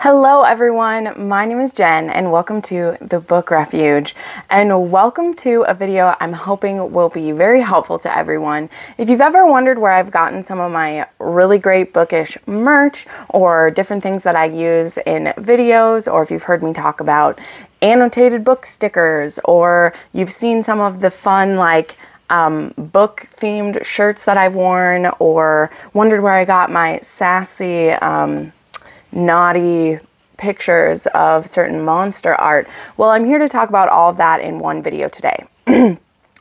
Hello everyone, my name is Jen and welcome to the Book Refuge, and welcome to a video I'm hoping will be very helpful to everyone. If you've ever wondered where I've gotten some of my really great bookish merch or different things that I use in videos, or if you've heard me talk about annotated book stickers, or you've seen some of the fun book themed shirts that I've worn, or wondered where I got my sassy naughty pictures of certain monster art. Well, I'm here to talk about all of that in one video today.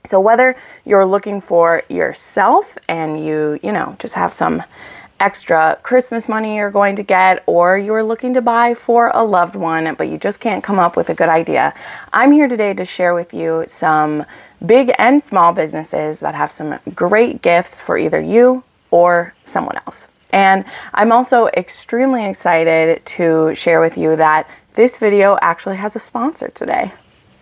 So whether you're looking for yourself and you just have some extra Christmas money you're going to get, or you're looking to buy for a loved one but you just can't come up with a good idea, I'm here today to share with you some big and small businesses that have some great gifts for either you or someone else. And I'm also extremely excited to share with you that this video actually has a sponsor today.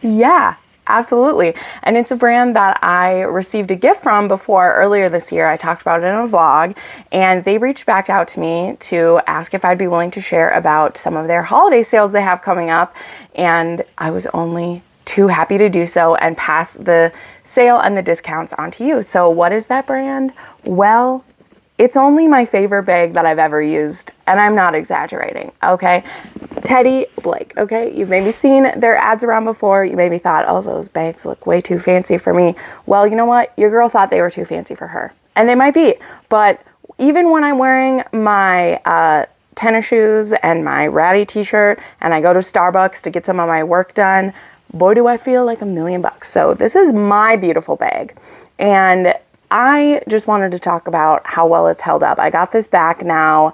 Yeah, absolutely. And it's a brand that I received a gift from before earlier this year. I talked about it in a vlog, and they reached back out to me to ask if I'd be willing to share about some of their holiday sales they have coming up. And I was only too happy to do so and pass the sale and the discounts on to you. So what is that brand? Well, it's only my favorite bag that I've ever used, and I'm not exaggerating, okay? Teddy Blake, okay? You've maybe seen their ads around before. You maybe thought, oh, those bags look way too fancy for me. Well, you know what? Your girl thought they were too fancy for her, and they might be. But even when I'm wearing my tennis shoes and my ratty t-shirt, and I go to Starbucks to get some of my work done, boy, do I feel like $1,000,000. So this is my beautiful bag, and I just wanted to talk about how well it's held up. I got this back now,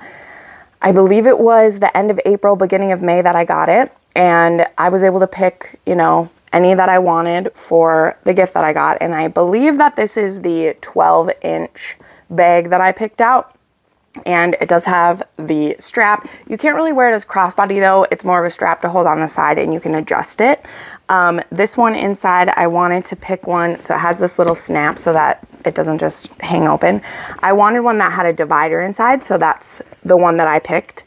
I believe it was the end of April, beginning of May that I got it. And I was able to pick, any that I wanted for the gift that I got. And I believe that this is the 12-inch bag that I picked out. And it does have the strap. You can't really wear it as crossbody though. It's more of a strap to hold on the side and you can adjust it. This one inside, I wanted to pick one so it has this little snap so that it doesn't just hang open. I wanted one that had a divider inside, so that's the one that I picked.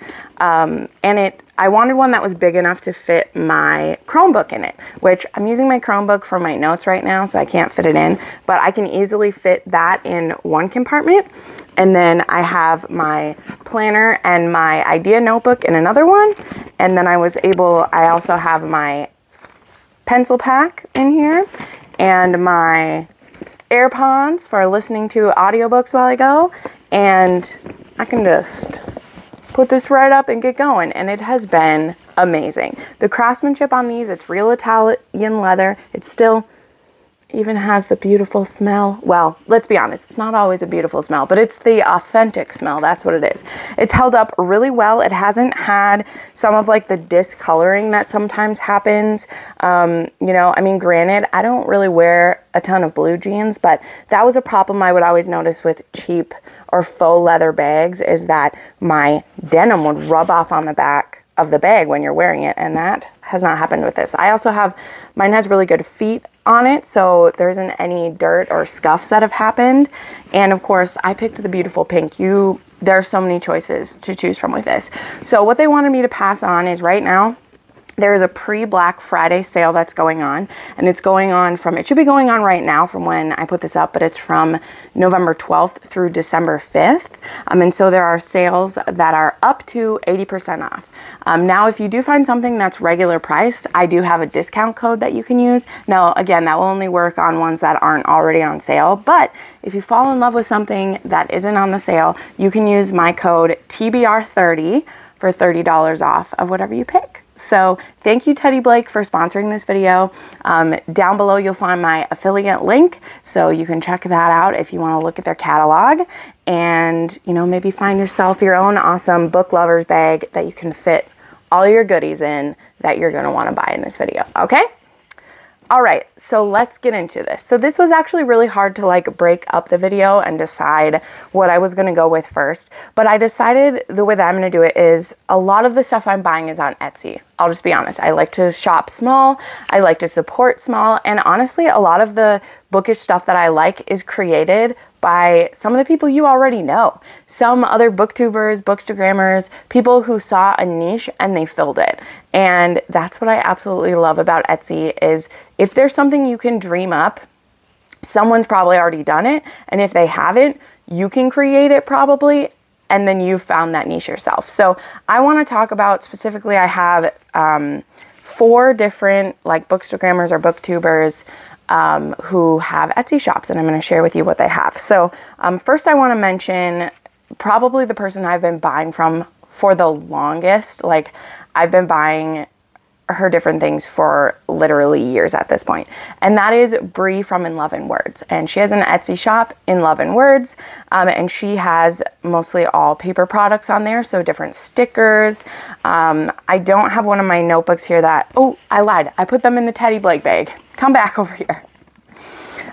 I wanted one that was big enough to fit my Chromebook in it, which I'm using my Chromebook for my notes right now, so I can't fit it in, but I can easily fit that in one compartment. And then I have my planner and my idea notebook in another one. And then I also have my pencil pack in here and my AirPods for listening to audiobooks while I go. And I can just put this right up and get going. And it has been amazing. The craftsmanship on these, it's real Italian leather. It still even has the beautiful smell. Well, let's be honest, it's not always a beautiful smell, but it's the authentic smell. That's what it is. It's held up really well. It hasn't had some of the discoloring that sometimes happens. Granted, I don't really wear a ton of blue jeans, but that was a problem I would always notice with cheap or faux leather bags, is that my denim would rub off on the back of the bag when you're wearing it, and that has not happened with this. I also have, mine has really good feet on it, so there isn't any dirt or scuffs that have happened. And of course, I picked the beautiful pink. There are so many choices to choose from with this. So what they wanted me to pass on is right now, there is a pre-Black Friday sale that's going on, and it should be going on right now from when I put this up, but it's from November 12th through December 5th. And so there are sales that are up to 80% off. Now, if you do find something that's regular priced, I do have a discount code that you can use. Now, again, that will only work on ones that aren't already on sale, but if you fall in love with something that isn't on the sale, you can use my code TBR30 for $30 off of whatever you pick. So thank you, Teddy Blake, for sponsoring this video. Down below, you'll find my affiliate link, so you can check that out if you want to look at their catalog and, maybe find yourself your own awesome book lover's bag that you can fit all your goodies in that you're going to want to buy in this video, okay? All right, so let's get into this. So this was actually really hard to break up the video and decide what I was gonna go with first, but I decided the way that I'm gonna do it is a lot of the stuff I'm buying is on Etsy. I'll just be honest. I like to shop small. I like to support small, and honestly, a lot of the bookish stuff that I like is created by some of the people you already know. Some other booktubers, bookstagrammers, people who saw a niche and they filled it. And that's what I absolutely love about Etsy is if there's something you can dream up, someone's probably already done it. And if they haven't, you can create it probably. And then you found that niche yourself. So I want to talk about specifically, I have 4 different like bookstagrammers or booktubers who have Etsy shops, and I'm going to share with you what they have. So first I want to mention probably the person I've been buying from for the longest. Like I've been buying her different things for literally years at this point. And that is Bree from In Love and Words. And she has an Etsy shop, In Love and Words. And she has mostly all paper products on there. So different stickers. I don't have one of my notebooks here that, oh, I lied. I put them in the Teddy Blake bag. Come back over here.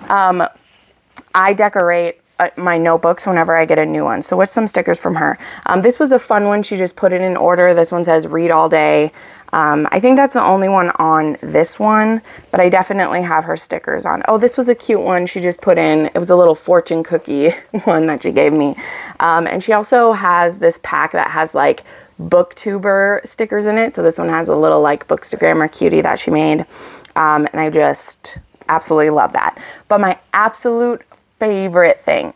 I decorate my notebooks whenever I get a new one. So what's some stickers from her? This was a fun one. She just put it in order. This one says read all day. I think that's the only one on this one, but I definitely have her stickers on. Oh, this was a cute one she just put in. It was a little fortune cookie one that she gave me. And she also has this pack that has like booktuber stickers in it. So this one has a little like bookstagrammer cutie that she made. And I just absolutely love that. But my absolute favorite thing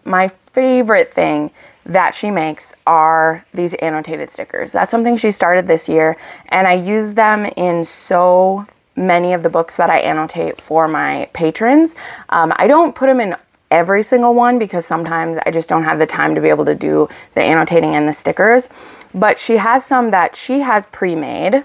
that she makes are these annotated stickers. That's something she started this year, and I use them in so many of the books that I annotate for my patrons. I don't put them in every single one because sometimes I just don't have the time to be able to do the annotating and the stickers, but she has some that she has pre-made.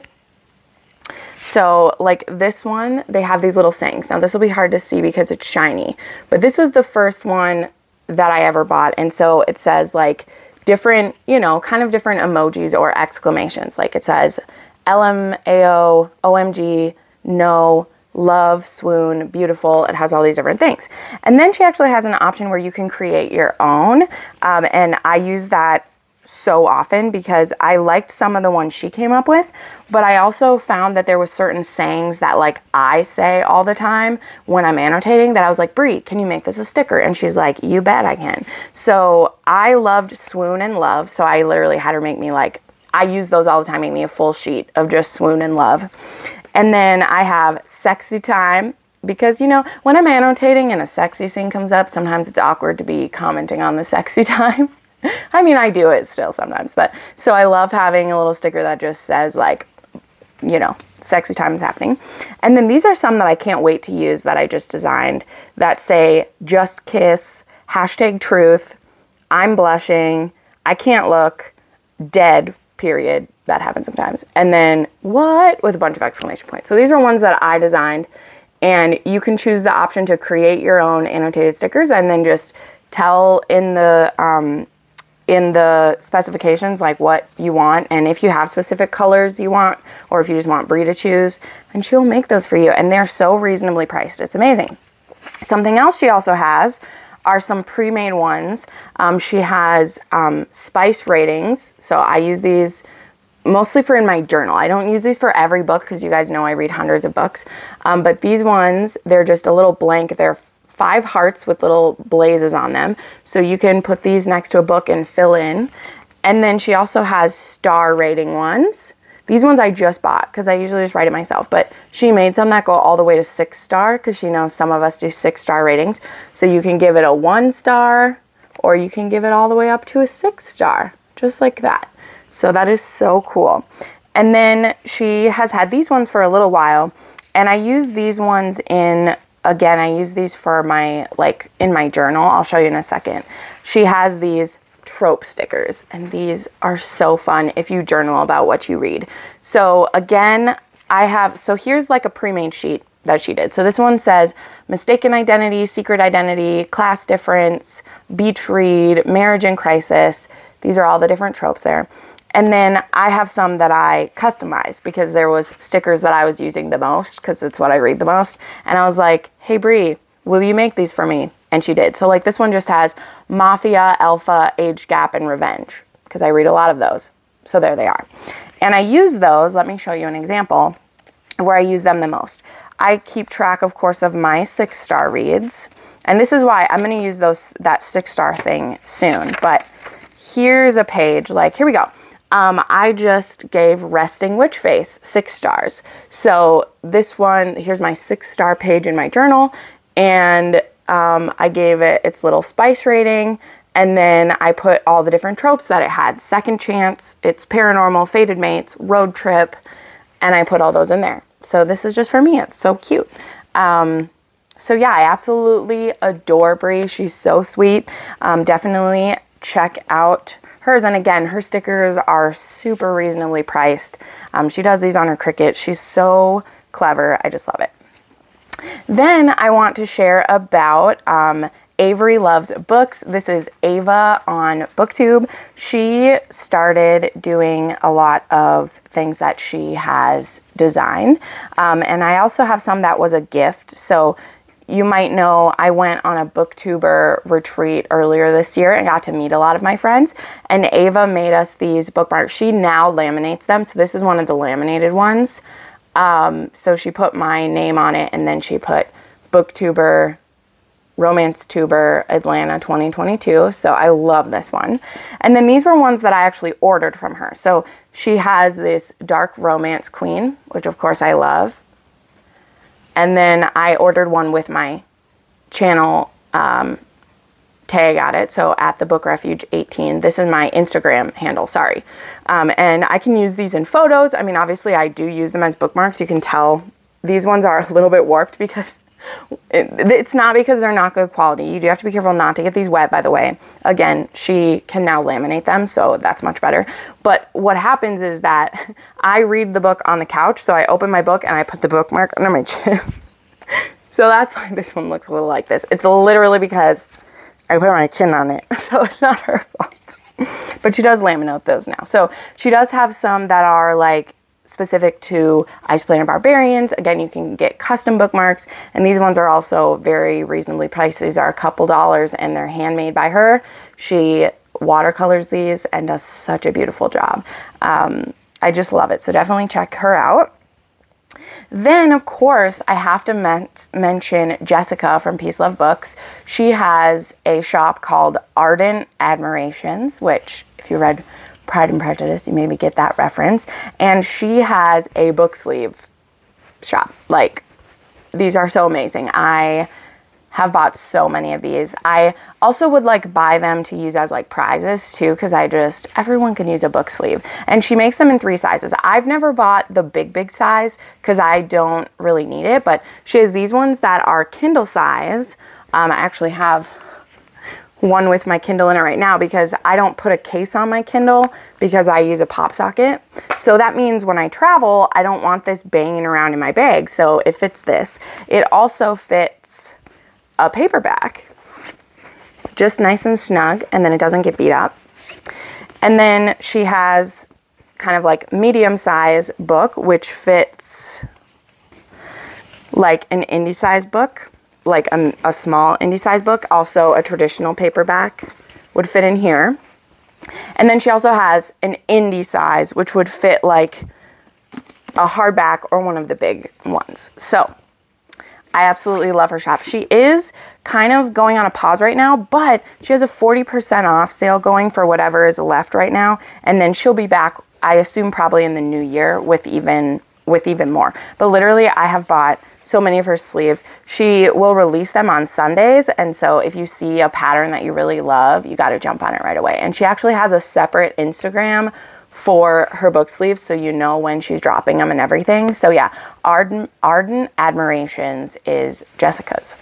So like this one, they have these little sayings. Now this will be hard to see because it's shiny, but this was the first one that I ever bought. And so it says like different, you know, kind of different emojis or exclamations. Like it says LMAO, OMG, no, love, swoon, beautiful. It has all these different things. And then she actually has an option where you can create your own. And I use that so often because I liked some of the ones she came up with, but I also found that there was certain sayings that like I say all the time when I'm annotating that I was like, Bree, can you make this a sticker? And she's like, you bet I can. So I loved swoon and love. So I literally had her make me like, I use those all the time, make me a full sheet of just swoon and love. And then I have sexy time because, you know, when I'm annotating and a sexy scene comes up, sometimes it's awkward to be commenting on the sexy time. I mean, I do it still sometimes, but so I love having a little sticker that just says like, you know, sexy time is happening. And then these are some that I can't wait to use that I just designed that say just kiss, hashtag truth, I'm blushing, I can't look, dead, period. That happens sometimes. And then what with a bunch of exclamation points. So these are ones that I designed, and you can choose the option to create your own annotated stickers and then just tell in the specifications like what you want, and if you have specific colors you want, or if you just want Bree to choose, and she'll make those for you, and they're so reasonably priced. It's amazing. Something else she also has are some pre-made ones. She has spice ratings, so I use these mostly for in my journal. I don't use these for every book because you guys know I read hundreds of books, but these ones, they're just a little blank. They're 5 hearts with little blazes on them. So you can put these next to a book and fill in. And then she also has star rating ones. These ones I just bought because I usually just write it myself. But she made some that go all the way to 6 star because she knows some of us do 6-star ratings. So you can give it a 1 star or you can give it all the way up to a 6 star. Just like that. So that is so cool. And then she has had these ones for a little while. And I use these ones in... Again, I use these for my, like, in my journal. I'll show you in a second. She has these trope stickers, and these are so fun if you journal about what you read. So again, so here's like a pre-made sheet that she did. So this one says mistaken identity, secret identity, class difference, beach read, marriage in crisis. These are all the different tropes there. And then I have some that I customized because there was stickers that I was using the most because it's what I read the most. And I was like, hey, Bree, will you make these for me? And she did. So like this one just has Mafia, Alpha, Age Gap, and Revenge because I read a lot of those. So there they are. And I use those. Let me show you an example where I use them the most. I keep track, of course, of my 6-star reads. And this is why I'm going to use that 6-star thing soon. But here's a page, like, here we go. I just gave Resting Witch Face 6 stars. So this one, here's my 6-star page in my journal. And I gave it its little spice rating. And then I put all the different tropes that it had. Second Chance, It's Paranormal, Fated Mates, Road Trip. And I put all those in there. So this is just for me. It's so cute. So yeah, I absolutely adore Brie. She's so sweet. Definitely check out hers. And again, her stickers are super reasonably priced. She does these on her Cricut. She's so clever. I just love it. Then I want to share about Avery Loves Books. This is Ava on BookTube. She started doing a lot of things that she has designed. And I also have some that was a gift. So you might know I went on a booktuber retreat earlier this year and got to meet a lot of my friends. And Ava made us these bookmarks. She now laminates them. So this is one of the laminated ones. So she put my name on it, and then she put booktuber, Romance Tuber, Atlanta 2022. So I love this one. And then these were ones that I actually ordered from her. So she has this Dark Romance Queen, which of course I love. And then I ordered one with my channel tag at it. So at the Book Refuge 18. This is my Instagram handle, sorry. And I can use these in photos. I mean, obviously I do use them as bookmarks. You can tell these ones are a little bit warped because it's not because they're not good quality. You do have to be careful not to get these wet, by the way. Again, she can now laminate them, so that's much better. But what happens is that I read the book on the couch, so I open my book and I put the bookmark under my chin. So that's why this one looks a little like this. It's literally because I put my chin on it, so it's not her fault. But she does laminate those now. So she does have some that are like specific to Ice Planet Barbarians. Again, you can get custom bookmarks, and these ones are also very reasonably priced. These are a couple dollars, and they're handmade by her. She watercolors these and does such a beautiful job. I just love it, so definitely check her out. Then, of course, I have to mention Jessica from Peace Love Books. She has a shop called Ardent Admirations, which, if you read Pride and Prejudice, you maybe get that reference. And she has a book sleeve shop. Like, these are so amazing. I have bought so many of these. I also would like buy them to use as like prizes too, because everyone can use a book sleeve. And she makes them in 3 sizes. I've never bought the big size because I don't really need it, but she has these ones that are Kindle size. I actually have one with my Kindle in it right now because I don't put a case on my Kindle because I use a pop socket. So that means when I travel, I don't want this banging around in my bag. So it fits this. It also fits a paperback, just nice and snug, and then it doesn't get beat up. And then she has kind of like medium size book, which fits like an indie size book, like a small indie size book. Also a traditional paperback would fit in here. And then she also has an indie size, which would fit like a hardback or one of the big ones. So I absolutely love her shop. She is kind of going on a pause right now, but she has a 40% off sale going for whatever is left right now. And then she'll be back, I assume, probably in the new year with even more. But literally, I have bought so many of her sleeves. She will release them on Sundays. And so if you see a pattern that you really love, you got to jump on it right away. And she actually has a separate Instagram for her book sleeves, so you know when she's dropping them and everything. So yeah, Ardent Admirations is Jessica's.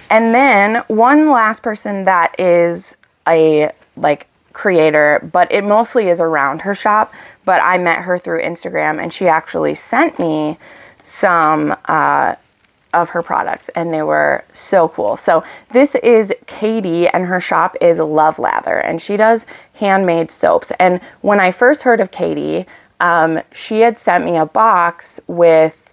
And then one last person that is a like creator, but it mostly is around her shop, but I met her through Instagram, and she actually sent me some of her products, and they were so cool. So this is Katie, and her shop is Love Lather, and she does handmade soaps. And when I first heard of Katie, she had sent me a box with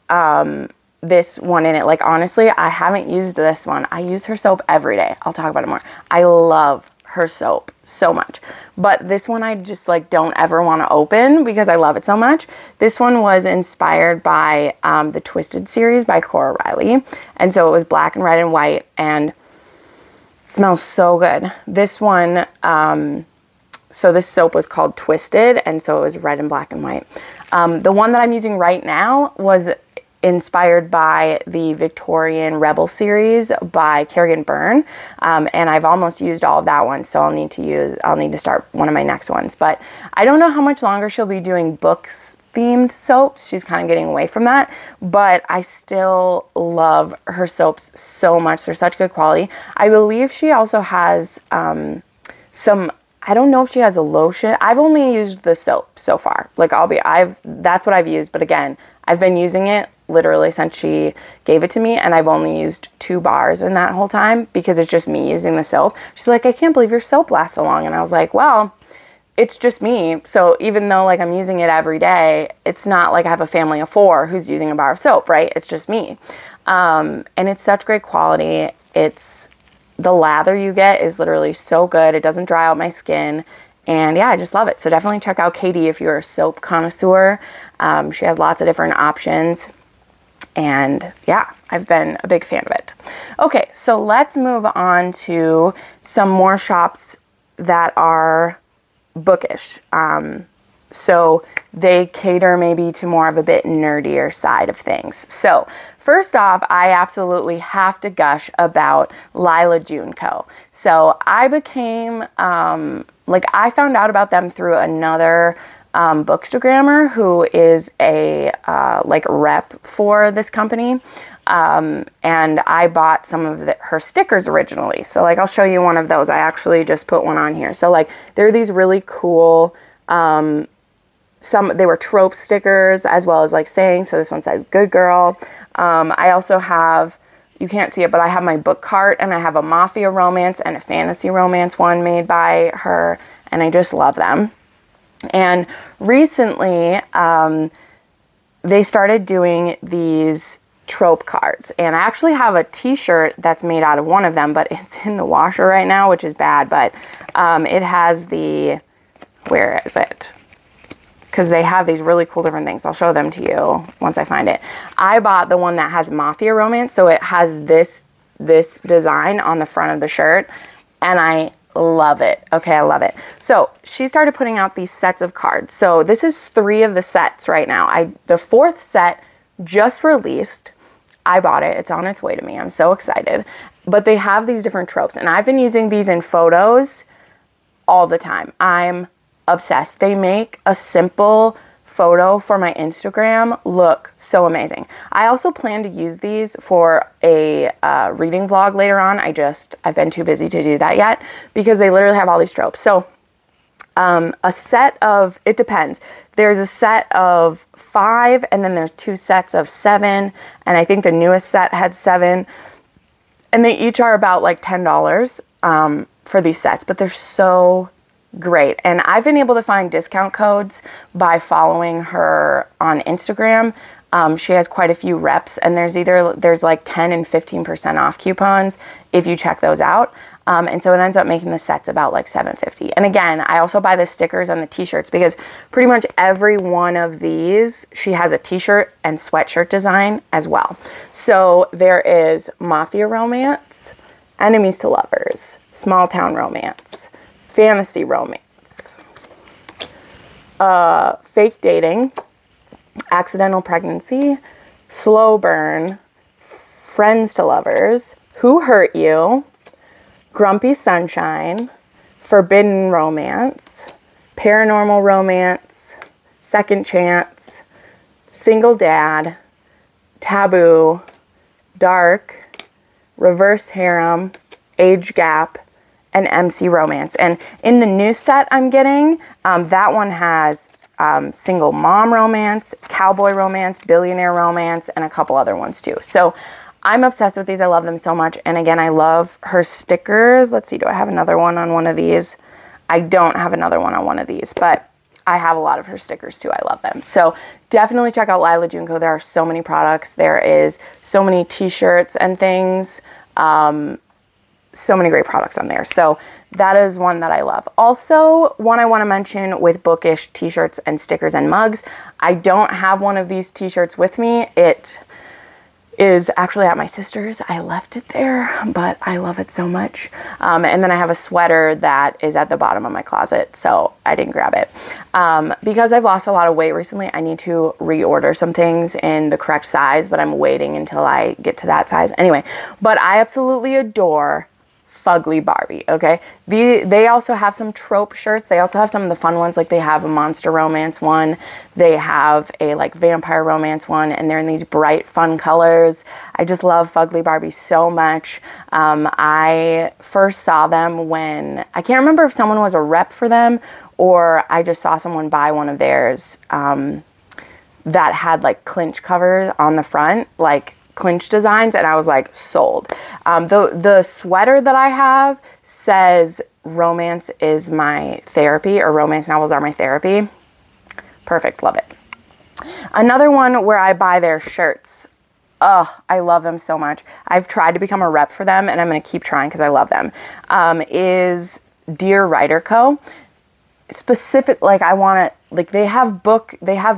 this one in it. Like, honestly, I haven't used this one. I use her soap every day. I'll talk about it more. I love her soap so much. But this one I just like don't ever want to open because I love it so much. This one was inspired by the Twisted series by Cora Riley. And so it was black and red and white and smells so good. This one, so this soap was called Twisted, and so it was red and black and white. The one that I'm using right now was inspired by the Victorian Rebel series by Kerrigan Byrne, and I've almost used all of that one, so I'll need to start one of my next ones. But I don't know how much longer she'll be doing books themed soaps. She's kind of getting away from that, but I still love her soaps so much. They're such good quality. I believe she also has some, I don't know if she has a lotion. I've only used the soap so far. Like that's what I've used, but again, I've been using it literally since she gave it to me, and I've only used 2 bars in that whole time because it's just me using the soap. She's like, I can't believe your soap lasts so long. And I was like, well, it's just me. So even though like I'm using it every day, it's not like I have a family of 4 who's using a bar of soap, right? It's just me. And it's such great quality. The lather you get is literally so good. It doesn't dry out my skin. And yeah, I just love it. So definitely check out Katie if you're a soap connoisseur. She has lots of different options. And yeah, I've been a big fan of it. Okay, so let's move on to some more shops that are bookish. So they cater maybe to more of a bit nerdier side of things. So first off, I absolutely have to gush about Lila June Co. So I became, I found out about them through another bookstagrammer who is a rep for this company, and I bought some of her stickers originally. So like I'll show you one of those. I actually just put one on here. So like there are these really cool they were trope stickers as well as like sayings. So this one says good girl. I also have, you can't see it, but I have my book cart, and I have a mafia romance and a fantasy romance one made by her, and I just love them. And recently, they started doing these trope cards, and I actually have a t-shirt that's made out of one of them, but it's in the washer right now, which is bad, but it has where is it? Because they have these really cool different things. I'll show them to you once I find it. I bought the one that has mafia romance, so it has this design on the front of the shirt, and I love it. Okay, I love it. So she started putting out these sets of cards. So this is 3 of the sets right now. The 4th set just released. I bought it. It's on its way to me. I'm so excited. But they have these different tropes, and I've been using these in photos all the time. I'm obsessed. They make a simple photo for my Instagram look so amazing. I also plan to use these for a reading vlog later on. I've been too busy to do that yet because they literally have all these tropes. So a set of, it depends. There's a set of 5, and then there's 2 sets of 7, and I think the newest set had 7, and they each are about like $10 for these sets, but they're so great. And I've been able to find discount codes by following her on Instagram. She has quite a few reps, and there's like 10 and 15% off coupons if you check those out. And so it ends up making the sets about like $7.50. And again, I also buy the stickers and the t-shirts because pretty much every one of these, she has a t-shirt and sweatshirt design as well. So there is mafia romance, enemies to lovers, small town romance, fantasy romance, fake dating, accidental pregnancy, slow burn, friends to lovers, who hurt you, grumpy sunshine, forbidden romance, paranormal romance, second chance, single dad, taboo, dark, reverse harem, age gap, and MC romance. And in the new set I'm getting, that one has single mom romance, cowboy romance, billionaire romance, and a couple other ones too. So I'm obsessed with these. I love them so much. And again, I love her stickers. Let's see, do I have another one on one of these? I don't have another one on one of these, but I have a lot of her stickers too. I love them. So definitely check out Lila June Co. There are so many products. There is so many t-shirts and things. So many great products on there. So that is one that I love. Also, one I want to mention with Bookish t-shirts and stickers and mugs. I don't have one of these t-shirts with me. It is actually at my sister's. I left it there, but I love it so much. And then I have a sweater that is at the bottom of my closet, so I didn't grab it. Because I've lost a lot of weight recently, I need to reorder some things in the correct size, but I'm waiting until I get to that size. Anyway, but I absolutely adore Fugly Barbie, okay? They also have some trope shirts. They also have some of the fun ones, like they have a monster romance one. They have a like vampire romance one, and they're in these bright, fun colors. I just love Fugly Barbie so much. I first saw them when, I can't remember if someone was a rep for them or I just saw someone buy one of theirs that had like clinch covers on the front, like clinch designs, and I was like sold. The sweater that I have says romance is my therapy, or romance novels are my therapy. Perfect, love it. Another one where I buy their shirts. Oh, I love them so much. I've tried to become a rep for them, and I'm going to keep trying because I love them. Is Dear Writer Co. Specific, like I want to, like they have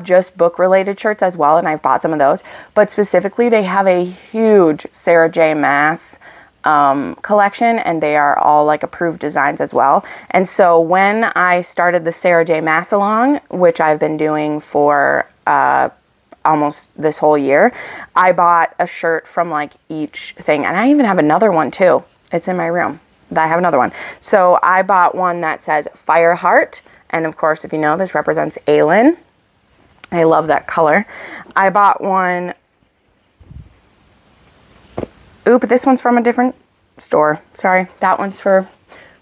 just book related shirts as well, and I've bought some of those, but specifically they have a huge Sarah J Maas collection, and they are all like approved designs as well. And so when I started the Sarah J Maas along, which I've been doing for almost this whole year, I bought a shirt from like each thing, and I even have another one too. It's in my room. I have another one. So I bought one that says Fireheart, and of course, if you know, this represents Aelin. I love that color. I bought one. Oop, this one's from a different store. Sorry, that one's for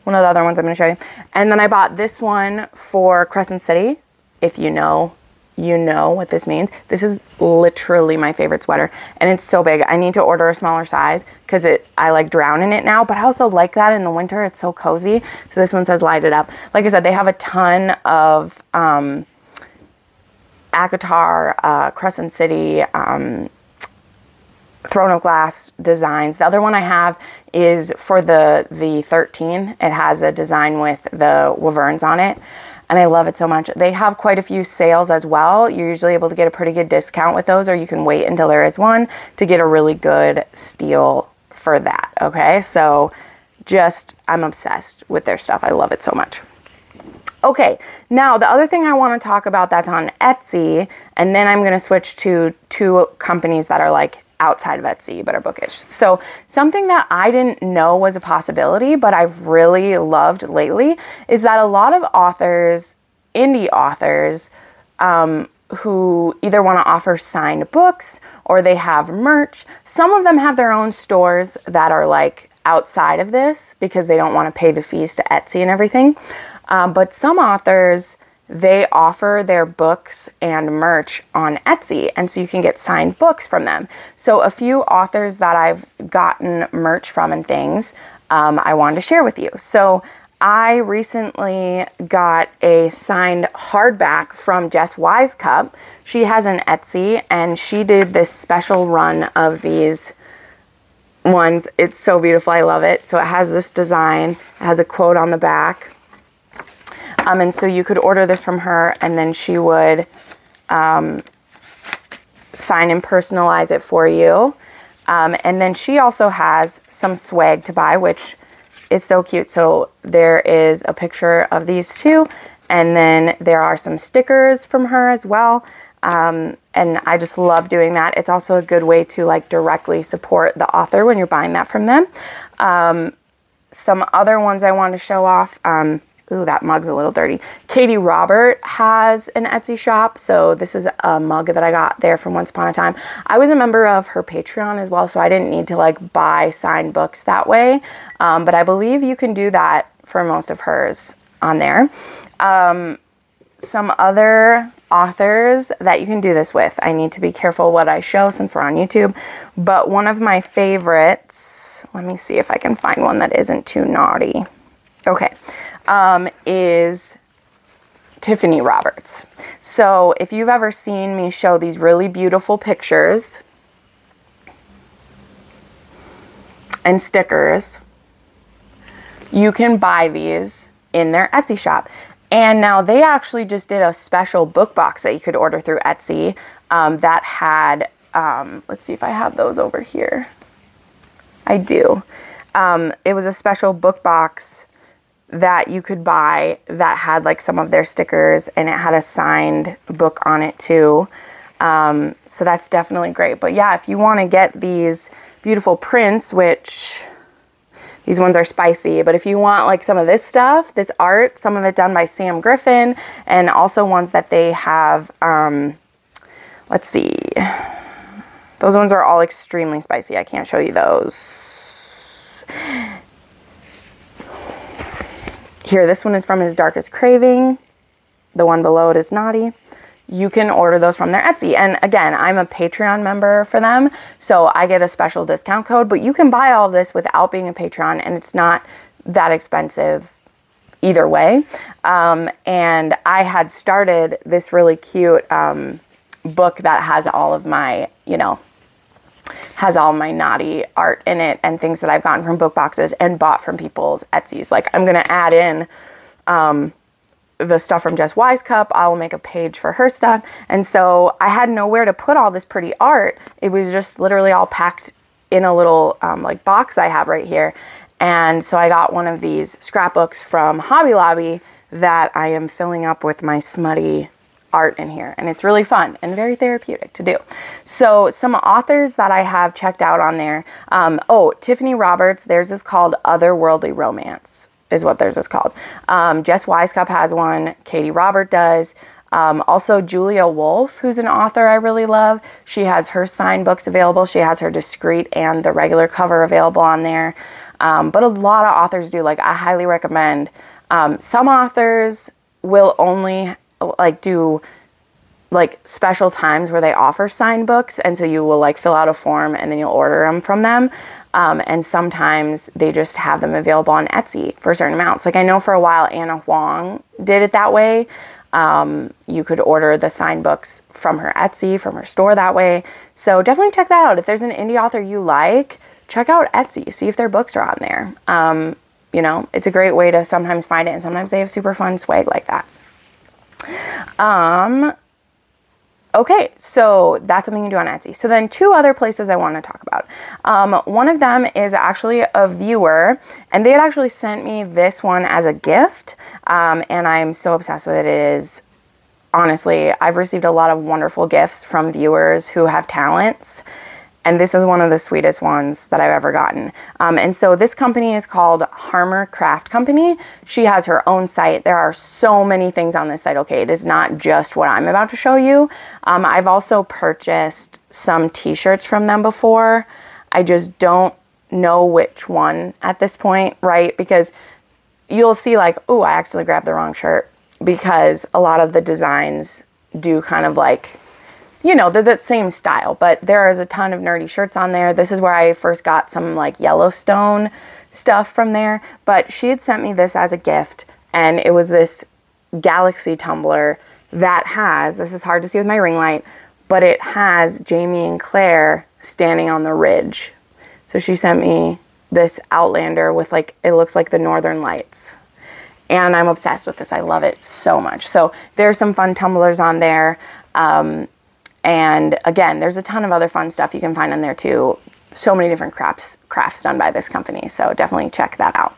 one of the other ones I'm going to show you. And then I bought this one for Crescent City. If you know, you know what this means. This is literally my favorite sweater, and it's so big. I need to order a smaller size because I like drown in it now, but I also like that in the winter. It's so cozy. So this one says Light It Up. Like I said, they have a ton of ACOTAR, Crescent City, Throne of Glass designs. The other one I have is for the 13. It has a design with the Wyverns on it, and I love it so much. They have quite a few sales as well. You're usually able to get a pretty good discount with those, or you can wait until there is one to get a really good steal for that, okay? So I'm obsessed with their stuff. I love it so much. Okay, now the other thing I want to talk about that's on Etsy, and then I'm going to switch to two companies that are like outside of Etsy but are bookish. So something that I didn't know was a possibility, but I've really loved lately, is that a lot of authors, indie authors, who either want to offer signed books or they have merch. Some of them have their own stores that are like outside of this because they don't want to pay the fees to Etsy and everything. But some authors, they offer their books and merch on Etsy, and so you can get signed books from them. So a few authors that I've gotten merch from and things, I wanted to share with you. So I recently got a signed hardback from Jess Wisecup. She has an Etsy, and she did this special run of these ones. It's so beautiful. I love it. So it has this design. It has a quote on the back. And so you could order this from her, and then she would sign and personalize it for you. And then she also has some swag to buy, which is so cute. So there is a picture of these two, and then there are some stickers from her as well. And I just love doing that. It's also a good way to like directly support the author when you're buying that from them. Some other ones I want to show off. Ooh, that mug's a little dirty. Katie Robert has an Etsy shop. So this is a mug that I got there from Once Upon a Time. I was a member of her Patreon as well, so I didn't need to like buy signed books that way. But I believe you can do that for most of hers on there. Some other authors that you can do this with. I need to be careful what I show since we're on YouTube. But one of my favorites, let me see if I can find one that isn't too naughty. Okay. Is Tiffany Roberts. So if you've ever seen me show these really beautiful pictures and stickers you can buy these in their Etsy shop. And now they actually just did a special book box that you could order through Etsy that had, let's see if I have those over here. I do. It was a special book box that you could buy that had like some of their stickers, and it had a signed book on it too. So that's definitely great. But yeah, if you want to get these beautiful prints, which these ones are spicy, but if you want like some of this stuff, this art, some of it done by Sam Griffin, and also ones that they have, let's see, those ones are all extremely spicy. I can't show you those. Here, this one is from His Darkest Craving. The one below it is Naughty. You can order those from their Etsy. And again, I'm a Patreon member for them, so I get a special discount code, but you can buy all of this without being a Patreon, and it's not that expensive either way. And I had started this really cute book that has all of my, has all my Naughty art in it and things that I've gotten from book boxes and bought from people's Etsys. Like, I'm going to add in the stuff from Jess Wisecup. I will make a page for her stuff. And so I had nowhere to put all this pretty art. It was just literally all packed in a little like box I have right here. And so I got one of these scrapbooks from Hobby Lobby that I am filling up with my smutty art in here, and it's really fun and very therapeutic to do. So some authors that I have checked out on there, Tiffany Roberts, theirs is called Otherworldly Romance is what theirs is called. Jess Wisecup has one, Katie Robert does. Also Julia Wolf, who's an author I really love. She has her signed books available. She has her discreet and the regular cover available on there. But a lot of authors do. Like, I highly recommend. Some authors will only like do like special times where they offer signed books, and so you will like fill out a form and then you'll order them from them. And sometimes they just have them available on Etsy for certain amounts. Like, I know for a while Anna Huang did it that way. You could order the signed books from her Etsy, from her store that way. So definitely check that out. If there's an indie author you like, check out Etsy, see if their books are on there. It's a great way to sometimes find it, and sometimes they have super fun swag like that. Okay, so that's something you do on Etsy. So then 2 other places I want to talk about. One of them is actually a viewer, and they had actually sent me this one as a gift, and I'm so obsessed with it. It is, honestly, I've received a lot of wonderful gifts from viewers who have talents, and this is one of the sweetest ones that I've ever gotten. And so this company is called Harmer Craft Company. She has her own site. There are so many things on this site, okay? It is not just what I'm about to show you. I've also purchased some t-shirts from them before. I just don't know which one at this point, right? Because you'll see like, oh, I accidentally grabbed the wrong shirt, because a lot of the designs do kind of like, they're that same style, but there is a ton of nerdy shirts on there. This is where I first got some like Yellowstone stuff from there, but she had sent me this as a gift, and it was this galaxy tumbler that has, this is hard to see with my ring light, but it has Jamie and Claire standing on the ridge. So she sent me this Outlander with like, it looks like the Northern Lights. And I'm obsessed with this. I love it so much. So there's some fun tumblers on there. And again, there's a ton of other fun stuff you can find on there too. So many different crafts done by this company. So definitely check that out.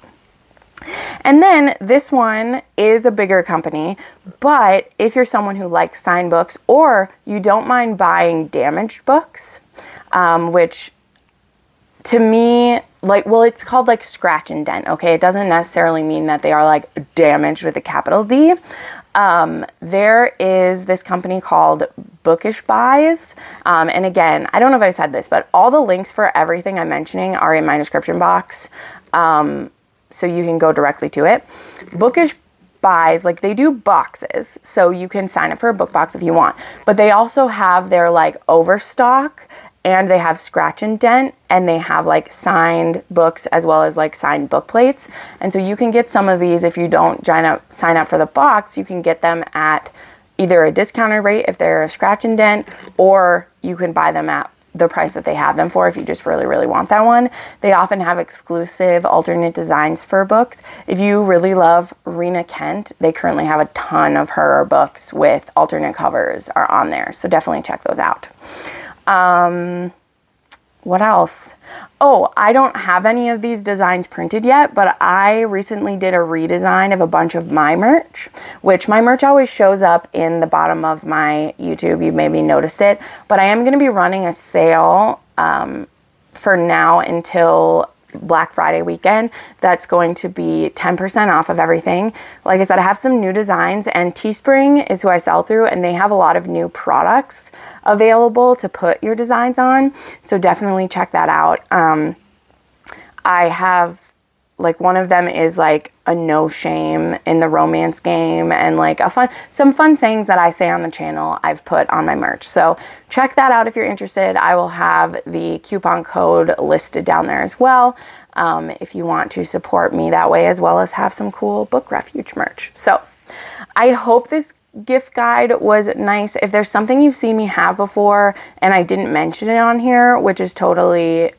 And then this one is a bigger company, but if you're someone who likes signed books, or you don't mind buying damaged books, which to me, like, well, it's called like scratch and dent, okay? It doesn't necessarily mean that they are like damaged with a capital D. There is this company called Bookish-Minded. And again, I don't know if I said this, but all the links for everything I'm mentioning are in my description box. So you can go directly to it. Bookish-Minded, like, they do boxes, so you can sign up for a book box if you want, but they also have their like overstock, and they have scratch and dent, and they have like signed books as well as like signed book plates. And so you can get some of these if you don't sign up for the box. You can get them at either a discounted rate if they're a scratch and dent, or you can buy them at the price that they have them for if you just really, really want that one. They often have exclusive alternate designs for books. If you really love Rena Kent, they currently have a ton of her books with alternate covers are on there. So definitely check those out. What else? Oh, I don't have any of these designs printed yet, but I recently did a redesign of a bunch of my merch, which my merch always shows up in the bottom of my YouTube. You maybe noticed it, but I am going to be running a sale for now until Black Friday weekend. That's going to be 10% off of everything. Like I said, I have some new designs, and Teespring is who I sell through, and they have a lot of new products available to put your designs on. So definitely check that out. I have, like, one of them is like a no shame in the romance game, and like some fun sayings that I say on the channel I've put on my merch. So check that out if you're interested. I will have the coupon code listed down there as well, if you want to support me that way, as well as have some cool Book Refuge merch. So I hope this gift guide was nice. If there's something you've seen me have before and I didn't mention it on here, which is totally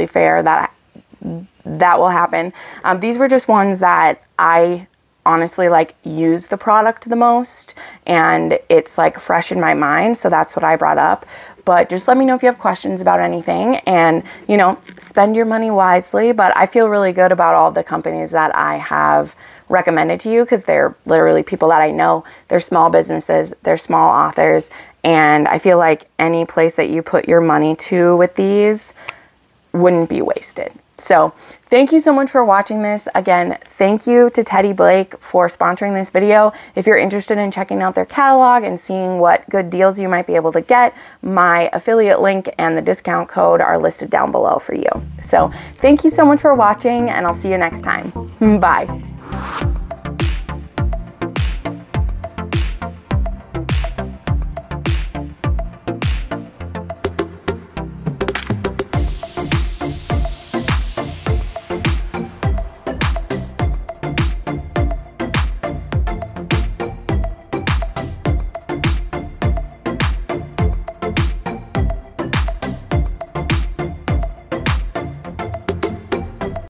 fair, that will happen. These were just ones that I honestly like use the product the most, and it's like fresh in my mind, so that's what I brought up. But just let me know if you have questions about anything, and you know, spend your money wisely. But I feel really good about all the companies that I have recommended to you, because they're literally people that I know. They're small businesses, they're small authors, and I feel like any place that you put your money to with these wouldn't be wasted. So thank you so much for watching this. Again, thank you to Teddy Blake for sponsoring this video. If you're interested in checking out their catalog and seeing what good deals you might be able to get, my affiliate link and the discount code are listed down below for you. So thank you so much for watching, and I'll see you next time. Bye.